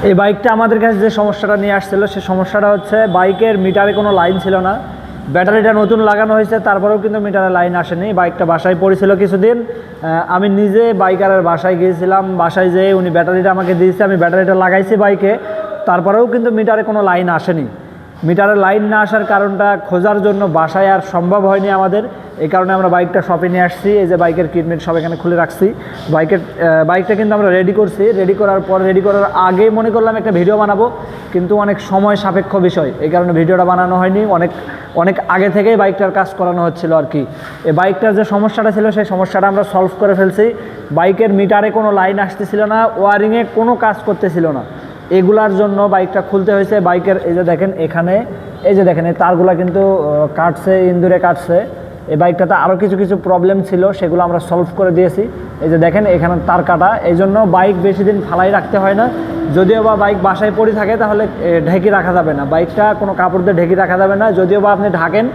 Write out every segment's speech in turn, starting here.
এই বাইকটা আমাদের কাছে যে সমস্যাটা নিয়ে আসছিল সে সমস্যাটা হচ্ছে বাইকের মিটারে কোনো লাইন ছিল না। ব্যাটারিটা নতুন লাগানো হয়েছে, তারপরেও কিন্তু মিটারে লাইন আসেনি। বাইকটা বাসায় পড়েছিল কিছুদিন। আমি নিজে বাইকারের বাসায় গিয়েছিলাম, বাসায় যেয়ে উনি ব্যাটারিটা আমাকে দিয়েছে, আমি ব্যাটারিটা লাগাইছি বাইকে, তারপরেও কিন্তু মিটারে কোনো লাইন আসেনি। মিটারে লাইন না আসার কারণটা খোঁজার জন্য বাসায় আর সম্ভব হয়নি আমাদের। এই কারণে আমরা বাইকটা শপে নিয়ে আসছি। এই যে বাইকের কিটমিট সব এখানে খুলে রাখছি। বাইকটা কিন্তু আমরা রেডি করছি। রেডি করার আগে মনে করলাম একটা ভিডিও বানাবো, কিন্তু অনেক সময় সাপেক্ষ বিষয়, এই কারণে ভিডিওটা বানানো হয়নি। অনেক আগে থেকেই বাইকটার কাজ করানো হচ্ছিল আর কি। এই বাইকটার যে সমস্যাটা ছিল সেই সমস্যাটা আমরা সলভ করে ফেলছি। বাইকের মিটারে কোনো লাইন আসতেছিল না, ওয়ারিংয়ে কোনো কাজ করতেছিল না। এগুলার জন্য বাইকটা খুলতে হয়েছে। বাইকের এই যে দেখেন এখানে, এই যে দেখেন এই তারগুলা কিন্তু কাটছে, ইন্দুরে কাটছে। এই বাইকটাতে আরও কিছু প্রবলেম ছিল, সেগুলো আমরা সলভ করে দিয়েছি। এই যে দেখেন এখানে তার কাটা, এই জন্য বাইক বেশি দিন ফালাই রাখতে হয় না। যদিও বা বাইক বাসায় পড়ে থাকে তাহলে ঢেকে রাখা যাবে না, বাইকটা কোনো কাপড় দিয়ে ঢেকে রাখা যাবে না। যদিও বা আপনি ঢাকেন,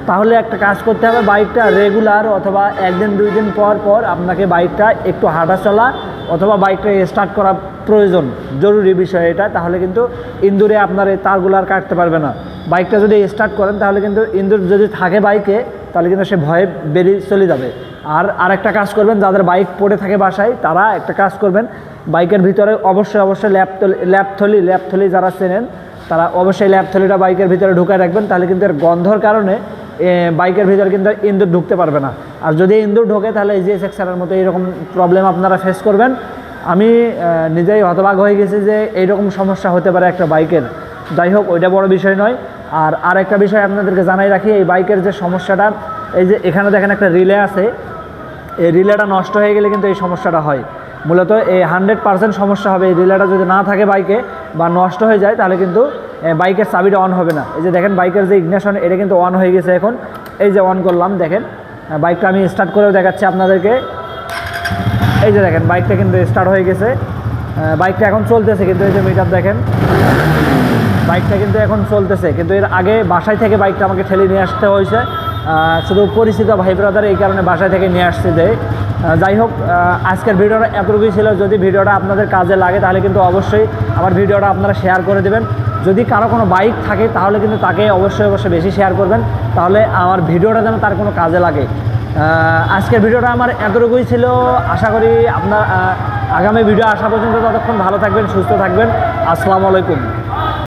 তাহলে একটা কাজ করতে হবে, বাইকটা রেগুলার অথবা একদিন 2 দিন পর পর আপনাকে বাইকটা একটু হাঁটা চলা অথবা বাইকটা স্টার্ট করা প্রয়োজন, জরুরি বিষয় এটা। তাহলে কিন্তু ইন্দুরে আপনার এই তারগুলো আর কাটতে পারবে না। বাইকটা যদি স্টার্ট করেন তাহলে কিন্তু ইন্দুর যদি থাকে বাইকে, তাহলে কিন্তু সে ভয়ে বেরিয়ে চলে যাবে। আর একটা কাজ করবেন, যাদের বাইক পড়ে থাকে বাসায়, তারা একটা কাজ করবেন, বাইকের ভিতরে অবশ্যই ল্যাপথলি যারা চেনেন তারা অবশ্যই ল্যাপথলিটা বাইকের ভিতরে ঢুকায় রাখবেন। তাহলে কিন্তু এর গন্ধর কারণে বাইকের ভিতরে কিন্তু ইন্দুর ঢুকতে পারবে না। আর যদি ইন্দুর ঢোকে তাহলে এই যে এক্সারের মতো এইরকম প্রবলেম আপনারা ফেস করবেন। আমি নিজেই হতবাক হয়ে গেছি যে এইরকম সমস্যা হতে পারে একটা বাইকের। যাই হোক, ওইটা বড় বিষয় নয়। আর একটা বিষয় আপনাদেরকে জানাই রাখি, এই বাইকের যে সমস্যাটা, এই যে এখানে দেখেন একটা রিলে আছে, এই রিলেটা নষ্ট হয়ে গেলে কিন্তু এই সমস্যাটা হয়। মূলত এই 100% সমস্যা হবে, এই রিলেটা যদি না থাকে বাইকে বা নষ্ট হয়ে যায়, তাহলে কিন্তু বাইকের চাবিটা অন হবে না। এই যে দেখেন বাইকের যে ইগনিশন, এটা কিন্তু অন হয়ে গেছে এখন। এই যে অন করলাম, দেখেন বাইকটা আমি স্টার্ট করেও দেখাচ্ছি আপনাদেরকে। এই যে দেখেন বাইকটা কিন্তু স্টার্ট হয়ে গেছে, বাইকটা এখন চলতেছে। কিন্তু এই যে মিটার দেখেন, বাইকটা কিন্তু এখন চলতেছে। কিন্তু এর আগে বাসায় থেকে বাইকটা আমাকে ঠেলে নিয়ে আসতে হয়েছে, শুধু পরিচিত ভাই ব্রাদার, এই কারণে বাসায় থেকে নিয়ে আসছে। যাই হোক, আজকের ভিডিওটা এতটুকুই ছিল। যদি ভিডিওটা আপনাদের কাজে লাগে তাহলে কিন্তু অবশ্যই আমার ভিডিওটা আপনারা শেয়ার করে দেবেন। যদি কারো কোনো বাইক থাকে তাহলে কিন্তু তাকে অবশ্যই বেশি শেয়ার করবেন, তাহলে আমার ভিডিওটা যেন তার কোনো কাজে লাগে। আজকের ভিডিওটা আমার এতটুকুই ছিল। আশা করি আপনার আগামী ভিডিও আসা পর্যন্ত ততক্ষণ ভালো থাকবেন, সুস্থ থাকবেন। আসসালামু আলাইকুম।